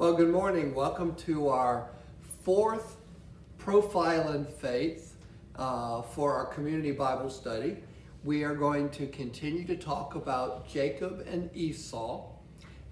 Well, good morning. Welcome to our fourth Profile in Faith for our community Bible study. We are going to continue to talk about Jacob and Esau,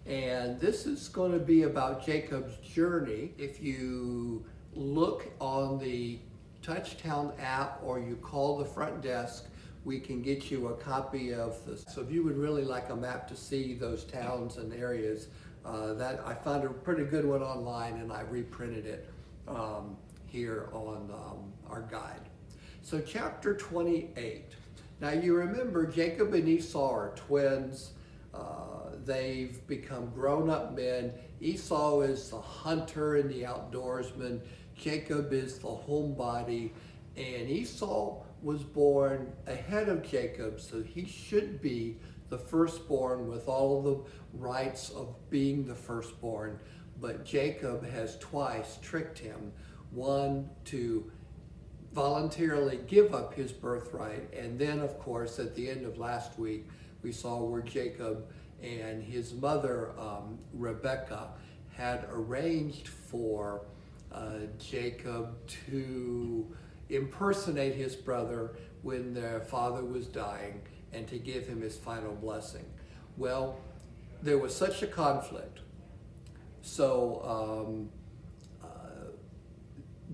and this is going to be about Jacob's journey. If you look on the Touchtown app or you call the front desk, we can get you a copy of this. So if you would really like a map to see those towns and areas, that I found a pretty good one online, and I reprinted it here on our guide. So chapter 28. Now you remember Jacob and Esau are twins. They've become grown-up men. Esau is the hunter and the outdoorsman. Jacob is the homebody. And Esau was born ahead of Jacob, so he should be the firstborn with all the rights of being the firstborn. But Jacob has twice tricked him. One, to voluntarily give up his birthright, and then of course at the end of last week we saw where Jacob and his mother Rebecca had arranged for Jacob to impersonate his brother when their father was dying and to give him his final blessing. Well, there was such a conflict, so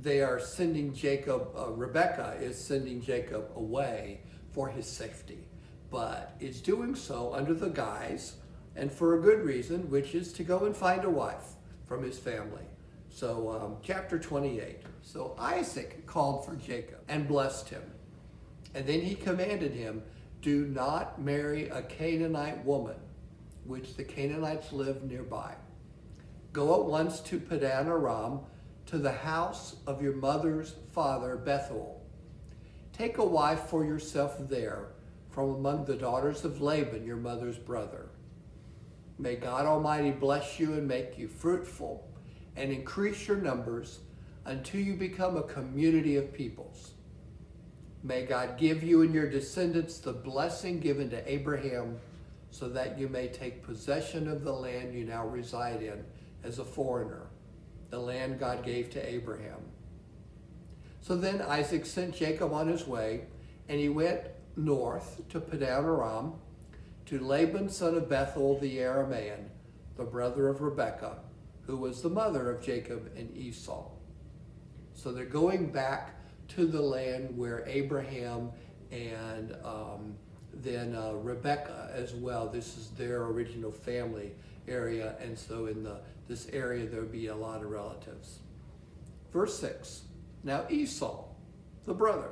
they are sending Jacob, Rebecca is sending Jacob away for his safety, but is doing so under the guise and for a good reason, which is to go and find a wife from his family. So chapter 28. So Isaac called for Jacob and blessed him. And then he commanded him, do not marry a Canaanite woman, which the Canaanites live nearby. Go at once to Padan Aram, to the house of your mother's father Bethuel. Take a wife for yourself there from among the daughters of Laban, your mother's brother. May God Almighty bless you and make you fruitful and increase your numbers until you become a community of peoples. May God give you and your descendants the blessing given to Abraham, so that you may take possession of the land you now reside in as a foreigner, the land God gave to Abraham. So then Isaac sent Jacob on his way, and he went north to Padan Aram, to Laban son of Bethuel the Aramean, the brother of Rebekah, who was the mother of Jacob and Esau. So they're going back to the land where Abraham and then Rebekah as well. This is their original family area, and so in this area there would be a lot of relatives. Verse 6. Now Esau, the brother,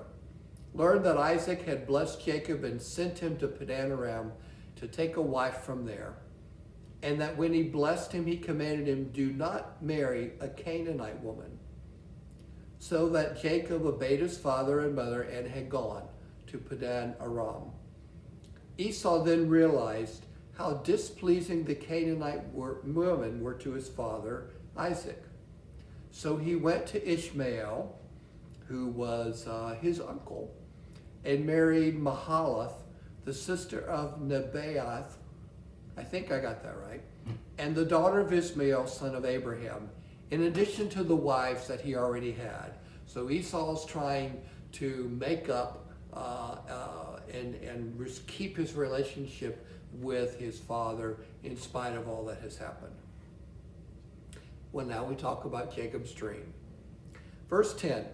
learned that Isaac had blessed Jacob and sent him to Padan Aram to take a wife from there, and that when he blessed him, he commanded him, do not marry a Canaanite woman. So that Jacob obeyed his father and mother and had gone to Padan Aram. Esau then realized how displeasing the Canaanite women were to his father Isaac. So he went to Ishmael, who was his uncle, and married Mahalath, the sister of Nebaioth, I think I got that right, and the daughter of Ishmael, son of Abraham, in addition to the wives that he already had. So Esau's trying to make up and keep his relationship with his father in spite of all that has happened. Well, now we talk about Jacob's dream. Verse 10,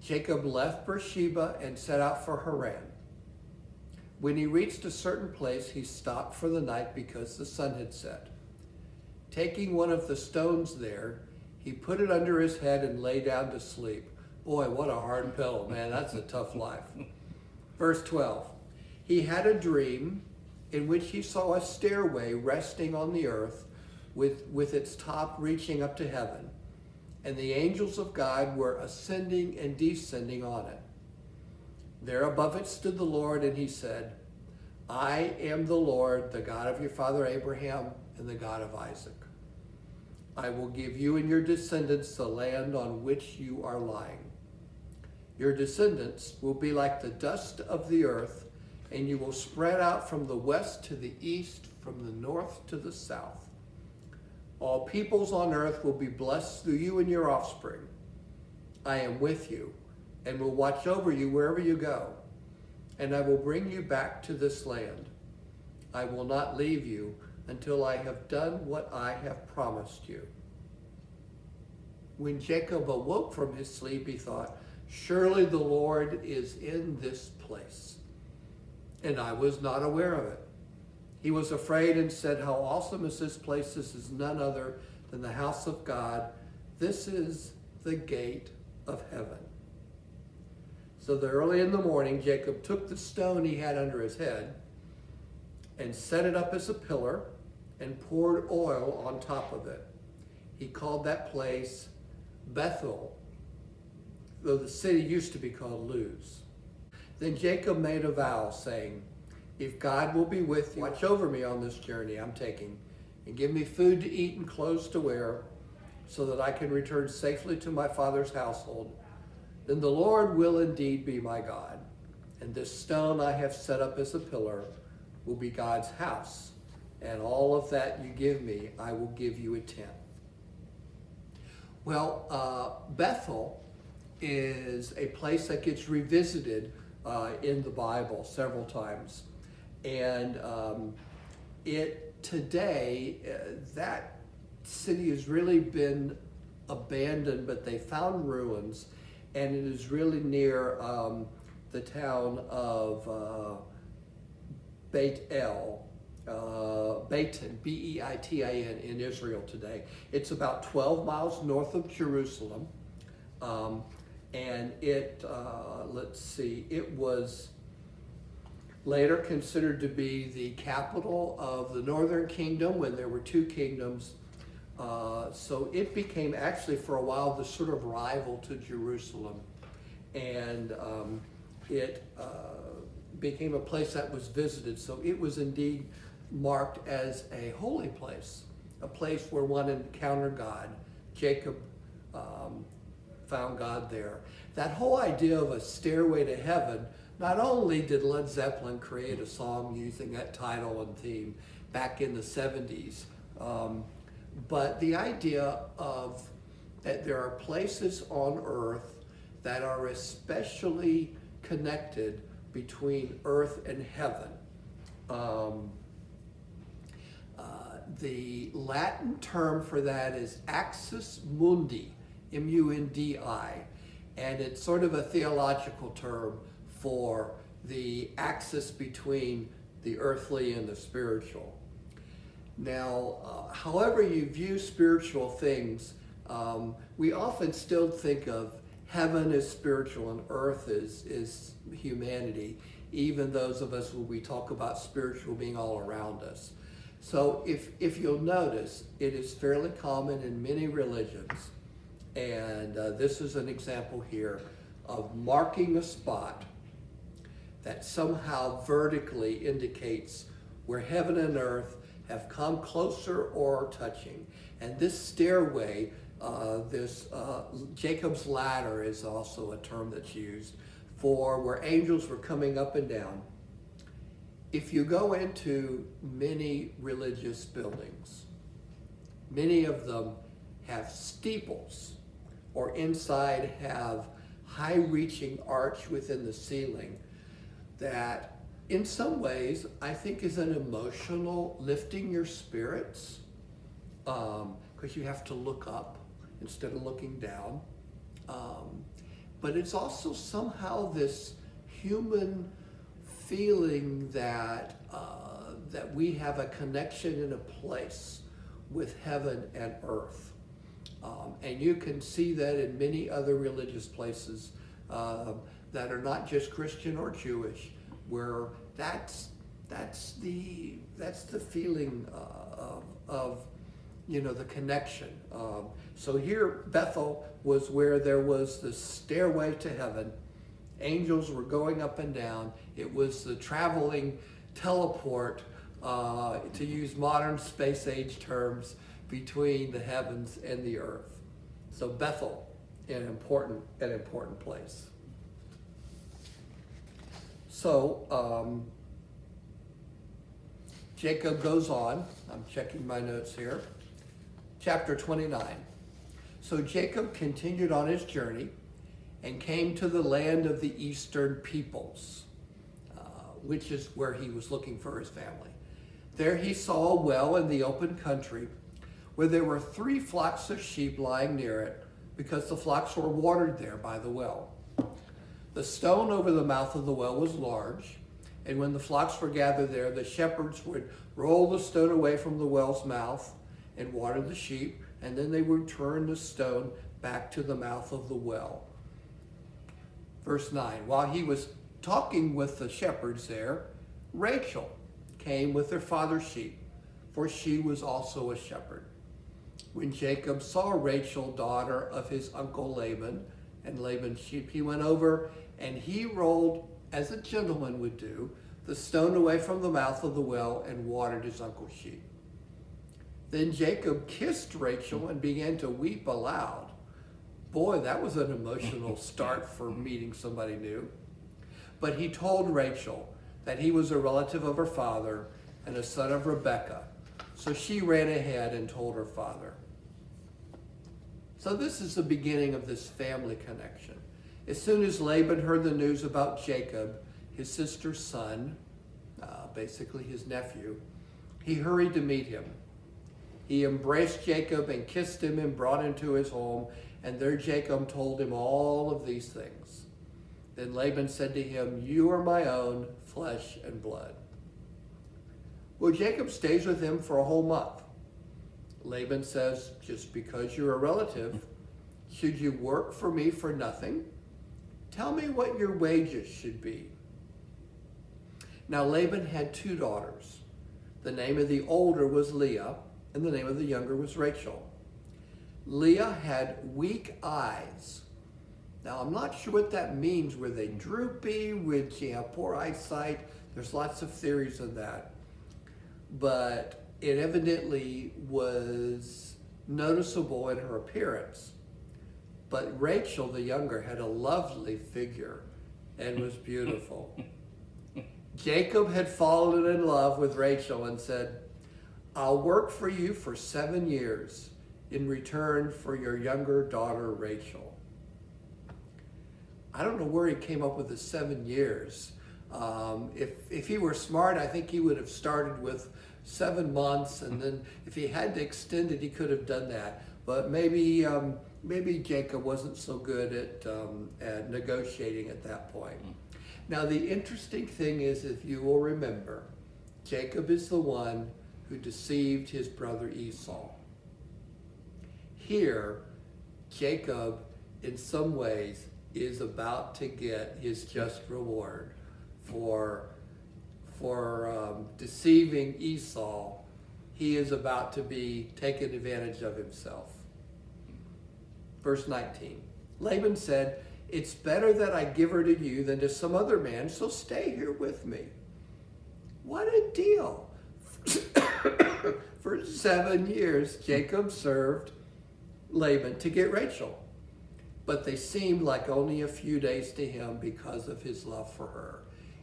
Jacob left Beersheba and set out for Haran. When he reached a certain place, he stopped for the night because the sun had set. Taking one of the stones there, he put it under his head and lay down to sleep. Boy, what a hard pill, man. That's a tough life. Verse 12. He had a dream in which he saw a stairway resting on the earth with its top reaching up to heaven, and the angels of God were ascending and descending on it. There above it stood the Lord, and he said, I am the Lord, the God of your father Abraham and the God of Isaac. I will give you and your descendants the land on which you are lying. Your descendants will be like the dust of the earth, and you will spread out from the west to the east, from the north to the south. All peoples on earth will be blessed through you and your offspring. I am with you and will watch over you wherever you go, and I will bring you back to this land. I will not leave you until I have done what I have promised you." When Jacob awoke from his sleep, he thought, "Surely the Lord is in this place, and I was not aware of it." He was afraid and said, "How awesome is this place? This is none other than the house of God. This is the gate of heaven." So early in the morning, Jacob took the stone he had under his head and set it up as a pillar and poured oil on top of it. He called that place Bethel, though the city used to be called Luz. Then Jacob made a vow, saying, "If God will be with you, watch over me on this journey I'm taking, and give me food to eat and clothes to wear, so that I can return safely to my father's household, then the Lord will indeed be my God, and this stone I have set up as a pillar will be God's house, and all of that you give me, I will give you a tenth." Well, Bethel is a place that gets revisited in the Bible several times. And today, that city has really been abandoned, but they found ruins, and it is really near the town of Beit El, Beitin, B-E-I-T-I-N, in Israel today. It's about 12 miles north of Jerusalem. And it was later considered to be the capital of the northern kingdom when there were two kingdoms. So it became actually for a while the sort of rival to Jerusalem. And it became a place that was visited. So it was indeed marked as a holy place, a place where one encountered God. Jacob found God there. That whole idea of a stairway to heaven, not only did Led Zeppelin create a song using that title and theme back in the 70s, but the idea of that there are places on earth that are especially connected between earth and heaven. The Latin term for that is axis mundi, M-U-N-D-I, and it's sort of a theological term for the axis between the earthly and the spiritual. Now, however you view spiritual things, we often still think of heaven as spiritual and earth is humanity, even those of us when we talk about spiritual being all around us. So if you'll notice, it is fairly common in many religions, and this is an example here of marking a spot that somehow vertically indicates where heaven and earth have come closer or are touching. And this stairway, Jacob's ladder is also a term that's used for where angels were coming up and down. If you go into many religious buildings, many of them have steeples or inside have high-reaching arch within the ceiling that in some ways I think is an emotional lifting your spirits, because you have to look up instead of looking down. But it's also somehow this human feeling that we have a connection in a place with heaven and earth. And you can see that in many other religious places that are not just Christian or Jewish, where that's the feeling of the connection. So here, Bethel was where there was the stairway to heaven. Angels were going up and down. It was the traveling teleport, to use modern space age terms, between the heavens and the earth. So Bethel, an important place. So Jacob goes on, I'm checking my notes here, Chapter 29. So Jacob continued on his journey and came to the land of the eastern peoples, which is where he was looking for his family. There he saw a well in the open country where there were 3 flocks of sheep lying near it, because the flocks were watered there by the well. The stone over the mouth of the well was large, and when the flocks were gathered there, the shepherds would roll the stone away from the well's mouth and water the sheep, and then they would turn the stone back to the mouth of the well. Verse 9, while he was talking with the shepherds there, Rachel came with her father's sheep, for she was also a shepherd. When Jacob saw Rachel, daughter of his uncle Laban, and Laban's sheep, he went over and he rolled, as a gentleman would do, the stone away from the mouth of the well and watered his uncle's sheep. Then Jacob kissed Rachel and began to weep aloud. Boy, that was an emotional start for meeting somebody new. But he told Rachel that he was a relative of her father and a son of Rebekah. So she ran ahead and told her father. So this is the beginning of this family connection. As soon as Laban heard the news about Jacob, his sister's son, basically his nephew, he hurried to meet him. He embraced Jacob and kissed him and brought him to his home, and there Jacob told him all of these things. Then Laban said to him, "You are my own flesh and blood." Well, Jacob stays with him for a whole month. Laban says, "Just because you're a relative, should you work for me for nothing? Tell me what your wages should be." Now Laban had 2 daughters. The name of the older was Leah, and the name of the younger was Rachel. Leah had weak eyes. Now I'm not sure what that means. Were they droopy? Would she have poor eyesight? There's lots of theories on that. But it evidently was noticeable in her appearance. But Rachel, the younger, had a lovely figure and was beautiful. Jacob had fallen in love with Rachel and said, "I'll work for you for 7 years in return for your younger daughter, Rachel." I don't know where he came up with the 7 years. If he were smart, I think he would have started with 7 months, and then if he had to extend it, he could have done that. But maybe Jacob wasn't so good at negotiating at that point. Now the interesting thing is, if you will remember, Jacob is the one who deceived his brother Esau. Here, Jacob, in some ways, is about to get his just reward for deceiving Esau. He is about to be taken advantage of himself. Verse 19, Laban said, "It's better that I give her to you than to some other man, so stay here with me." What a deal. For 7 years, Jacob served Laban to get Rachel. But they seemed like only a few days to him because of his love for her.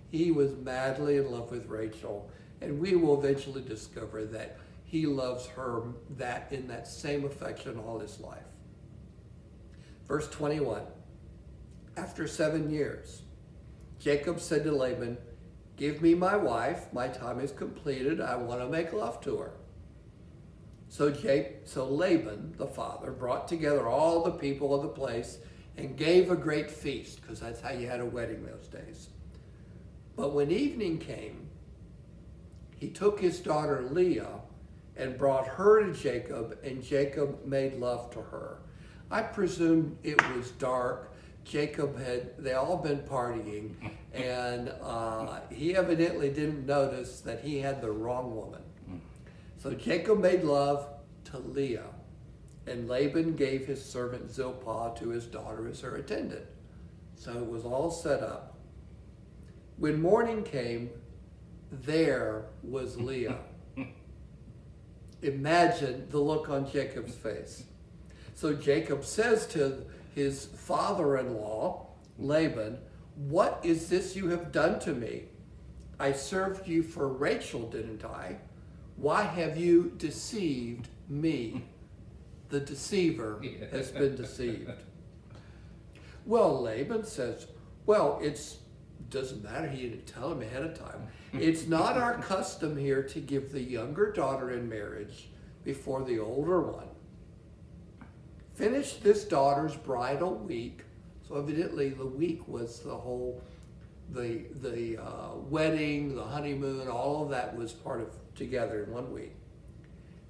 He was madly in love with Rachel, and we will eventually discover that he loves her in that same affection all his life. Verse 21, after 7 years, Jacob said to Laban, "Give me my wife, my time is completed, I want to make love to her." So Laban, the father, brought together all the people of the place and gave a great feast, because that's how you had a wedding those days. But when evening came, he took his daughter Leah and brought her to Jacob, and Jacob made love to her. I presume it was dark. They all been partying, and he evidently didn't notice that he had the wrong woman. So Jacob made love to Leah, and Laban gave his servant Zilpah to his daughter as her attendant. So it was all set up. When morning came, there was Leah. Imagine the look on Jacob's face. So Jacob says to his father-in-law, Laban, "What is this you have done to me? I served you for Rachel, didn't I? Why have you deceived me?" The deceiver has been deceived. Well, Laban says, well, doesn't matter. He didn't tell him ahead of time. It's not our custom here to give the younger daughter in marriage before the older one. Finish this daughter's bridal week. So evidently the week was the whole, the wedding, the honeymoon, all of that was part of together in 1 week.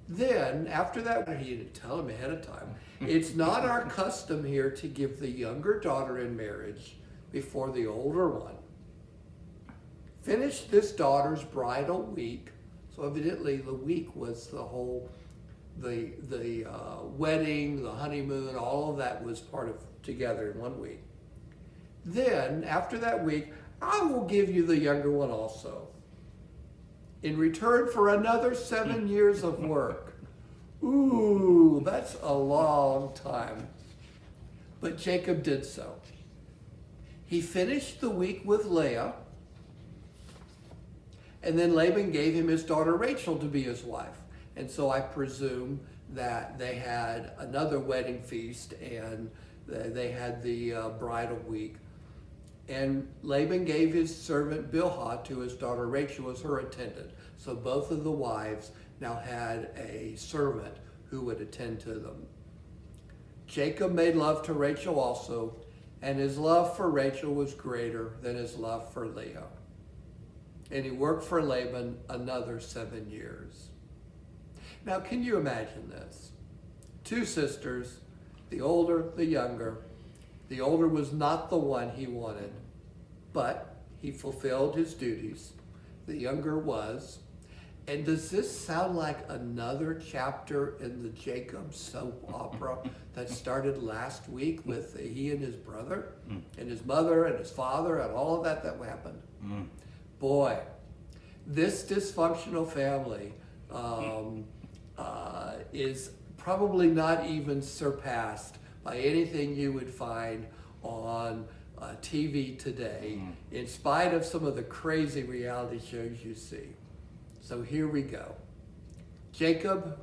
Then, after that, he didn't tell him ahead of time. It's not our custom here to give the younger daughter in marriage before the older one. Finish this daughter's bridal week. So evidently the week was the whole, the wedding, the honeymoon, all of that was part of together in 1 week. Then, after that week, I will give you the younger one also, in return for another 7 years of work. Ooh, that's a long time. But Jacob did so. He finished the week with Leah, and then Laban gave him his daughter Rachel to be his wife. And so I presume that they had another wedding feast, and they had the bridal week. And Laban gave his servant Bilhah to his daughter Rachel as her attendant. So both of the wives now had a servant who would attend to them. Jacob made love to Rachel also, and his love for Rachel was greater than his love for Leah. And he worked for Laban another 7 years. Now, can you imagine this? 2 sisters, the older, the younger. The older was not the one he wanted, but he fulfilled his duties. The younger was. And does this sound like another chapter in the Jacob soap opera that started last week with he and his brother and his mother and his father and all of that happened? Boy, this dysfunctional family is probably not even surpassed by anything you would find on TV today, in spite of some of the crazy reality shows you see. So here we go. Jacob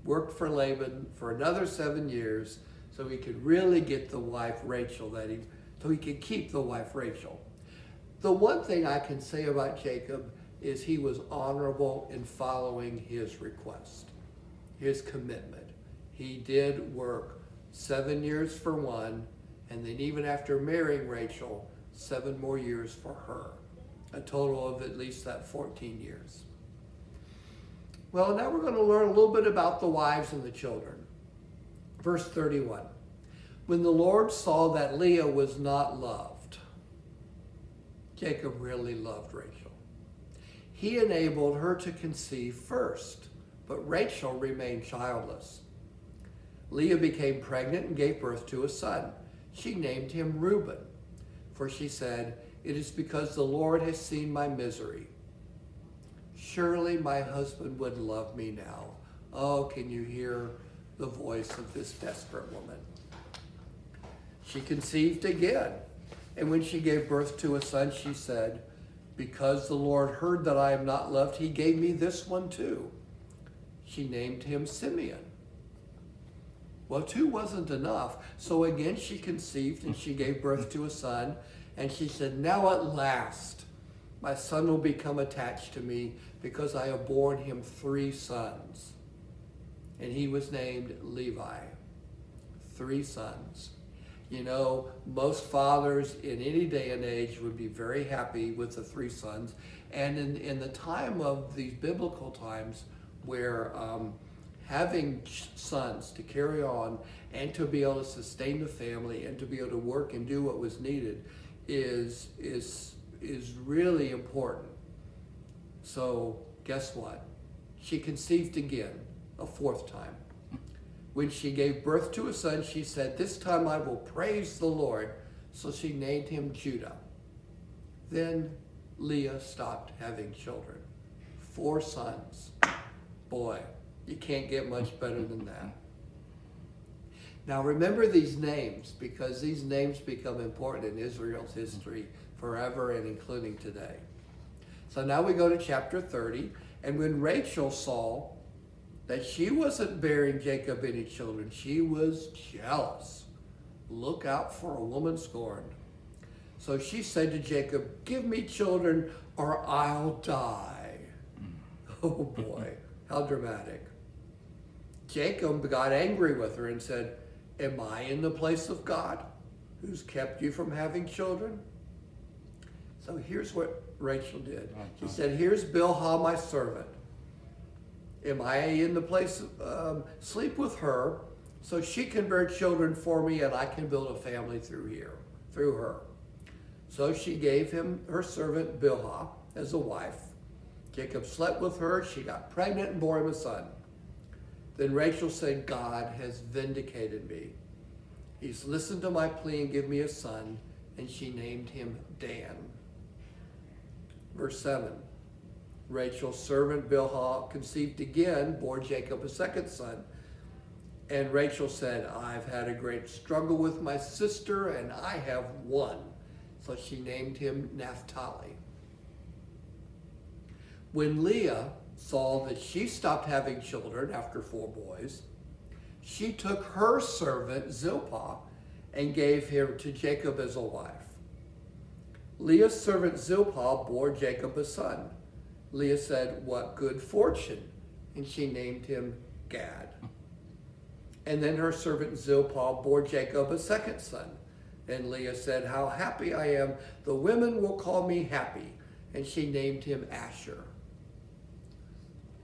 worked for Laban for another 7 years so he could really get the wife Rachel, so he could keep the wife Rachel. The one thing I can say about Jacob is he was honorable in following his request, his commitment. He did work 7 years for one, and then even after marrying Rachel, 7 more years for her. A total of at least that 14 years. Well, now we're going to learn a little bit about the wives and the children. Verse 31. When the Lord saw that Leah was not loved, Jacob really loved Rachel. He enabled her to conceive first, but Rachel remained childless. Leah became pregnant and gave birth to a son. She named him Reuben, for she said, "It is because the Lord has seen my misery. Surely my husband would love me now." Oh, can you hear the voice of this desperate woman? She conceived again, and when she gave birth to a son, she said, "Because the Lord heard that I am not loved, he gave me this one too." She named him Simeon. Well, 2 wasn't enough, so again she conceived and she gave birth to a son, and she said, "Now at last my son will become attached to me, because I have borne him 3 sons. And he was named Levi. 3 sons. You know, most fathers in any day and age would be very happy with the 3 sons. And in the time of these biblical times where having sons to carry on and to be able to sustain the family and to be able to work and do what was needed is really important. So guess what? She conceived again, a 4th time. When she gave birth to a son, she said, "This time I will praise the Lord." So she named him Judah. Then Leah stopped having children. 4 sons. Boy, you can't get much better than that. Now remember these names, because these names become important in Israel's history forever and including today. So now we go to chapter 30. And when Rachel saw that she wasn't bearing Jacob any children. She was jealous. Look out for a woman scorned. So she said to Jacob, give me children or I'll die. Oh boy, how dramatic. Jacob got angry with her and said, am I in the place of God who's kept you from having children? So here's what Rachel did. She said, here's Bilhah, my servant. Am I in the place of, sleep with her so she can bear children for me and I can build a family through her. So she gave him her servant Bilhah as a wife. Jacob slept with her. She got pregnant and bore him a son. Then Rachel said, God has vindicated me. He's listened to my plea and give me a son. And she named him Dan. Verse 7. Rachel's servant Bilhah conceived again, bore Jacob a second son. And Rachel said, I've had a great struggle with my sister and I have won. So she named him Naphtali. When Leah saw that she stopped having children after 4 boys, she took her servant Zilpah and gave her to Jacob as a wife. Leah's servant Zilpah bore Jacob a son. Leah said, what good fortune, and she named him Gad. And then her servant Zilpah bore Jacob a second son. And Leah said, how happy I am, the women will call me happy, and she named him Asher.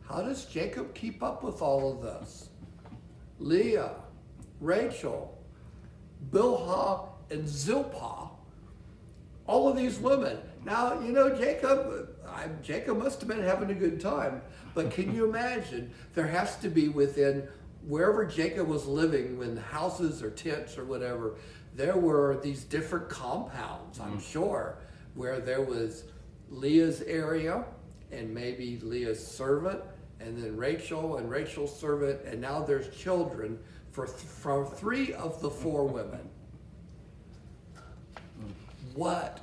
How does Jacob keep up with all of this? Leah, Rachel, Bilhah, and Zilpah, all of these women. Now, you know, Jacob must have been having a good time, but can you imagine? There has to be within wherever Jacob was living, when houses or tents or whatever, there were these different compounds, I'm sure, where there was Leah's area and maybe Leah's servant, and then Rachel and Rachel's servant, and now there's children from 3 of the 4 women. What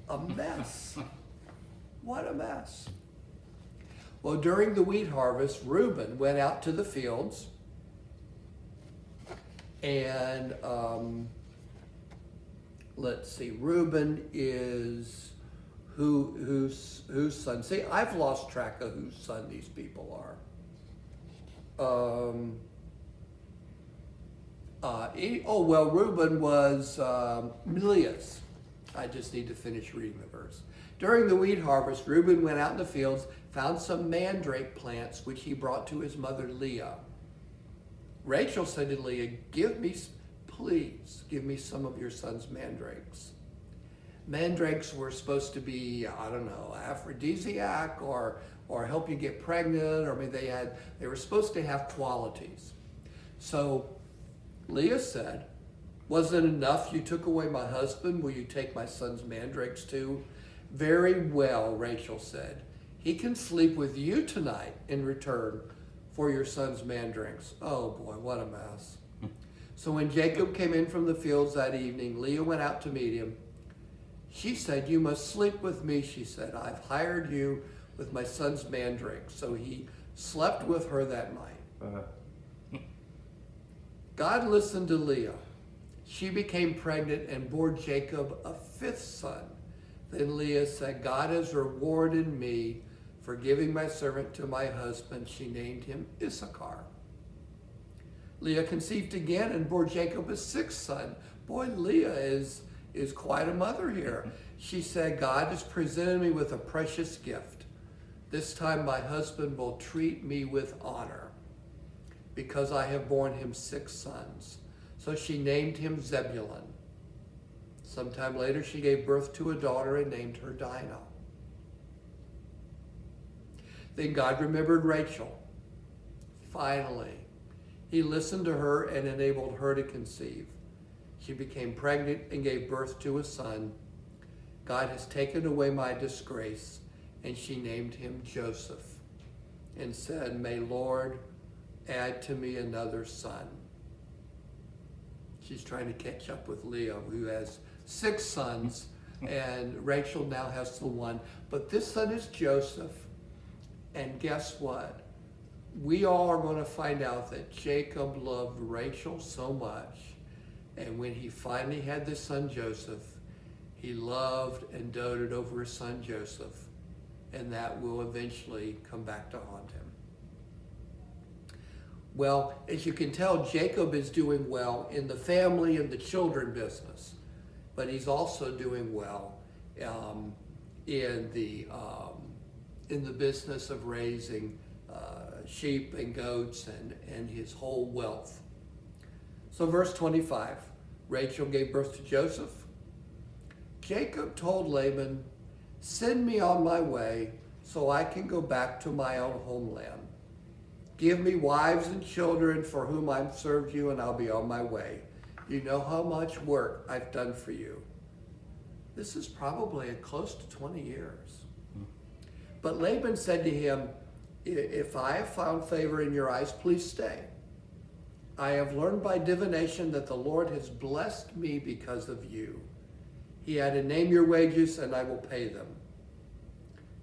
a mess. What a mess. Well, during the wheat harvest, Reuben went out to the fields, and let's see, Reuben is whose son? See, I've lost track of whose son these people are. Reuben was Leah's. I just need to finish reading the verse. During the wheat harvest, Reuben went out in the fields, found some mandrake plants, which he brought to his mother Leah. Rachel said to Leah, please give me some of your son's mandrakes. Mandrakes were supposed to be, aphrodisiac or help you get pregnant, or maybe they were supposed to have qualities. So Leah said, wasn't it enough you took away my husband? Will you take my son's mandrakes too? Very well, Rachel said. He can sleep with you tonight in return for your son's mandrakes. Oh boy, what a mess. So when Jacob came in from the fields that evening, Leah went out to meet him. She said, you must sleep with me, she said. I've hired you with my son's mandrakes. So he slept with her that night. God listened to Leah. She became pregnant and bore Jacob a 5th son. Then Leah said, God has rewarded me for giving my servant to my husband. She named him Issachar. Leah conceived again and bore Jacob a 6th son. Boy, Leah is quite a mother here. She said, God has presented me with a precious gift. This time my husband will treat me with honor because I have borne him 6 sons. So she named him Zebulun. Sometime later, she gave birth to a daughter and named her Dinah. Then God remembered Rachel. Finally, he listened to her and enabled her to conceive. She became pregnant and gave birth to a son. God has taken away my disgrace, and she named him Joseph and said, may Lord add to me another son. She's trying to catch up with Leah, who has 6 sons, and Rachel now has the one. But this son is Joseph, and guess what? we all are going to find out that Jacob loved Rachel so much, and when he finally had the son Joseph, he loved and doted over his son Joseph, and that will eventually come back to haunt him. Well, as you can tell, Jacob is doing well in the family and the children business, but he's also doing well in the business of raising sheep and goats and his whole wealth. So verse 25, Rachel gave birth to Joseph. Jacob told Laban, "Send me on my way so I can go back to my own homeland. Give me wives and children for whom I've served you, and I'll be on my way. You know how much work I've done for you." This is probably close to 20 years. But Laban said to him, "If I have found favor in your eyes, please stay. I have learned by divination that the Lord has blessed me because of you." He added, "Name your wages and I will pay them."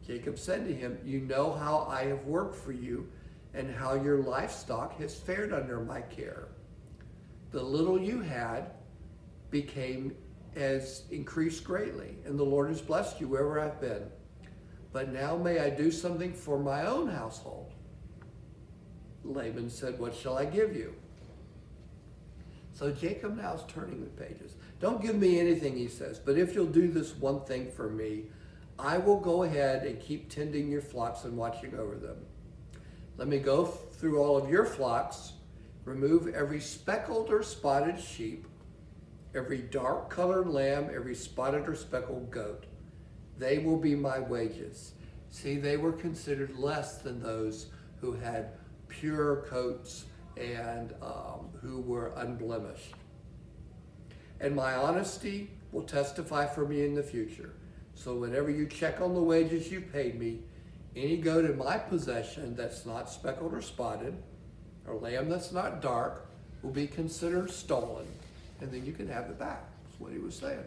Jacob said to him, "You know how I have worked for you and how your livestock has fared under my care. The little you had has increased greatly, and the Lord has blessed you wherever I've been. But now may I do something for my own household?" Laban said, "What shall I give you?" So Jacob now is turning the pages. "Don't give me anything," he says, "but if you'll do this one thing for me, I will go ahead and keep tending your flocks and watching over them. Let me go through all of your flocks, remove every speckled or spotted sheep, every dark colored lamb, every spotted or speckled goat. They will be my wages." See, they were considered less than those who had pure coats and who were unblemished. "And my honesty will testify for me in the future. So whenever you check on the wages you paid me, any goat in my possession that's not speckled or spotted, or lamb that's not dark, will be considered stolen, and then you can have it back." That's what he was saying.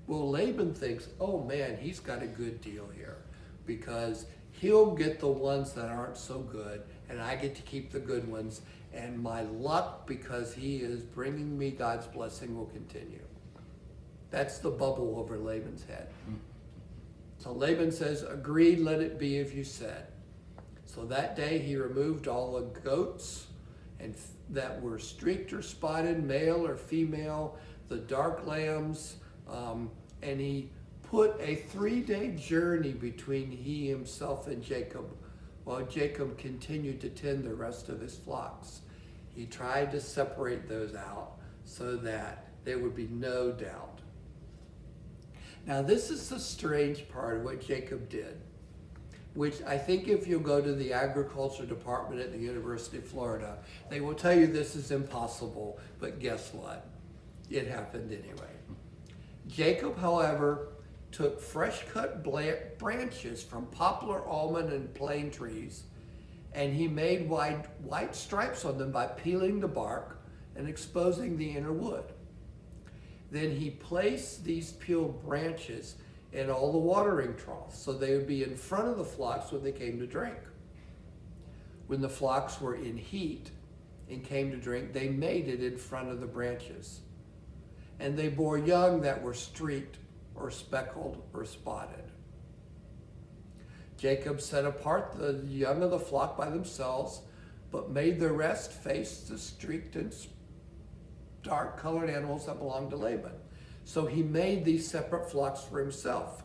Well, Laban thinks, oh man, he's got a good deal here, because he'll get the ones that aren't so good, and I get to keep the good ones, and my luck, because he is bringing me God's blessing, will continue. That's the bubble over Laban's head. So Laban says, "Agreed, let it be as you said." So that day he removed all the goats and that were streaked or spotted, male or female, the dark lambs, and he put a 3-day journey between he himself and Jacob, while Jacob continued to tend the rest of his flocks. He tried to separate those out so that there would be no doubt. Now this is the strange part of what Jacob did, which I think if you go to the agriculture department at the University of Florida, they will tell you this is impossible, but guess what? It happened anyway. Jacob, however, took fresh cut branches from poplar, almond, and plane trees, and he made white stripes on them by peeling the bark and exposing the inner wood. Then he placed these peeled branches in all the watering troughs, so they would be in front of the flocks when they came to drink. When the flocks were in heat and came to drink, they mated in front of the branches. And they bore young that were streaked or speckled or spotted. Jacob set apart the young of the flock by themselves, but made the rest face the streaked and dark-colored animals that belonged to Laban. So he made these separate flocks for himself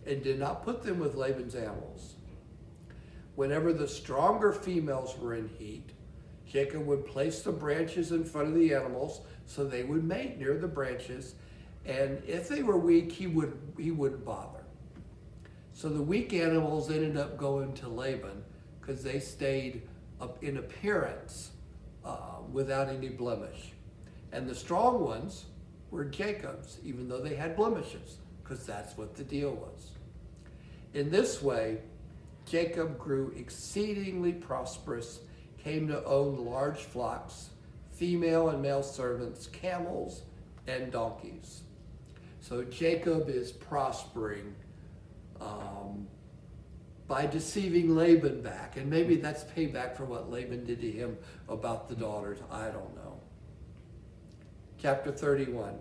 and did not put them with Laban's animals. Whenever the stronger females were in heat, Jacob would place the branches in front of the animals so they would mate near the branches, and if they were weak, he wouldn't bother. So the weak animals ended up going to Laban because they stayed up in appearance without any blemish. And the strong ones were Jacob's, even though they had blemishes, because that's what the deal was. In this way, Jacob grew exceedingly prosperous, came to own large flocks, female and male servants, camels, and donkeys. So Jacob is prospering by deceiving Laban back. And maybe that's payback for what Laban did to him about the daughters. I don't know. Chapter 31.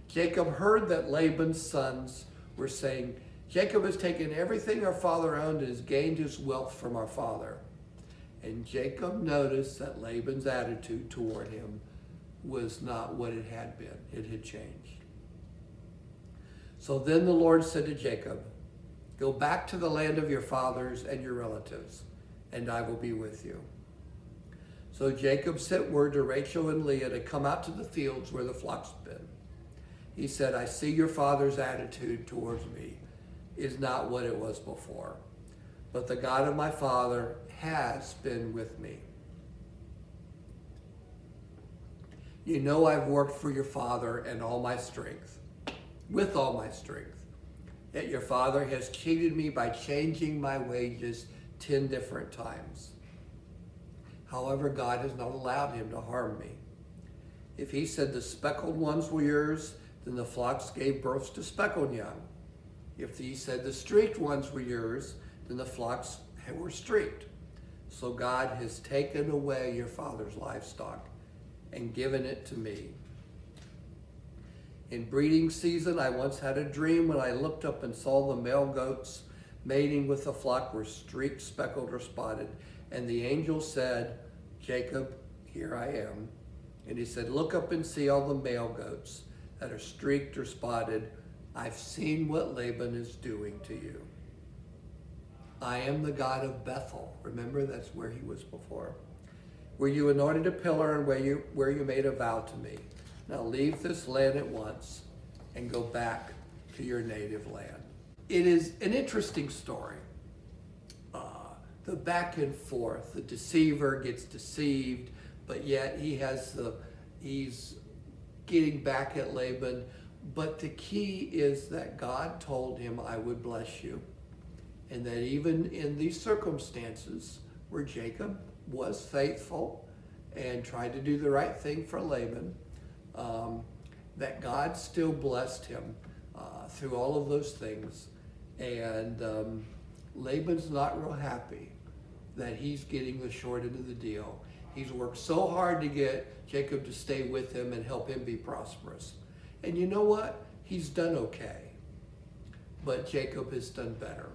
Jacob heard that Laban's sons were saying, Jacob has taken everything our father owned and has gained his wealth from our father. And Jacob noticed that Laban's attitude toward him was not what it had been. It had changed. So then the Lord said to Jacob, go back to the land of your fathers and your relatives, and I will be with you. So Jacob sent word to Rachel and Leah to come out to the fields where the flocks had been. He said, I see your father's attitude towards me is not what it was before, but the God of my father has been with me. You know I've worked for your father and all my strength, with all my strength. Yet your father has cheated me by changing my wages 10 different times. However, God has not allowed him to harm me. If he said the speckled ones were yours, then the flocks gave birth to speckled young. If he said the streaked ones were yours, then the flocks were streaked. So God has taken away your father's livestock and given it to me. In breeding season, I once had a dream when I looked up and saw the male goats mating with the flock were streaked, speckled, or spotted. And the angel said, Jacob, here I am. And he said, look up and see all the male goats that are streaked or spotted. I've seen what Laban is doing to you. I am the God of Bethel. Remember, that's where he was before. Where you anointed a pillar and where you made a vow to me. Now leave this land at once and go back to your native land. It is an interesting story. The back and forth. The deceiver gets deceived, but yet he's getting back at Laban. But the key is that God told him, I would bless you. And that even in these circumstances where Jacob was faithful and tried to do the right thing for Laban, that God still blessed him through all of those things. And Laban's not real happy that he's getting the short end of the deal. He's worked so hard to get Jacob to stay with him and help him be prosperous. And you know what? He's done okay. But Jacob has done better.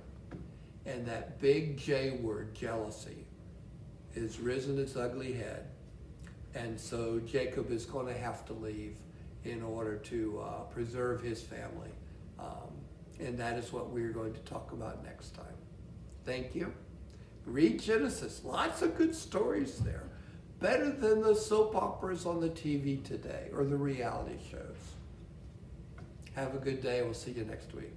And that big J word, jealousy, has risen its ugly head. And so Jacob is going to have to leave in order to preserve his family. And that is what we're going to talk about next time. Thank you. Read Genesis. Lots of good stories there. Better than the soap operas on the TV today or the reality shows. Have a good day. We'll see you next week.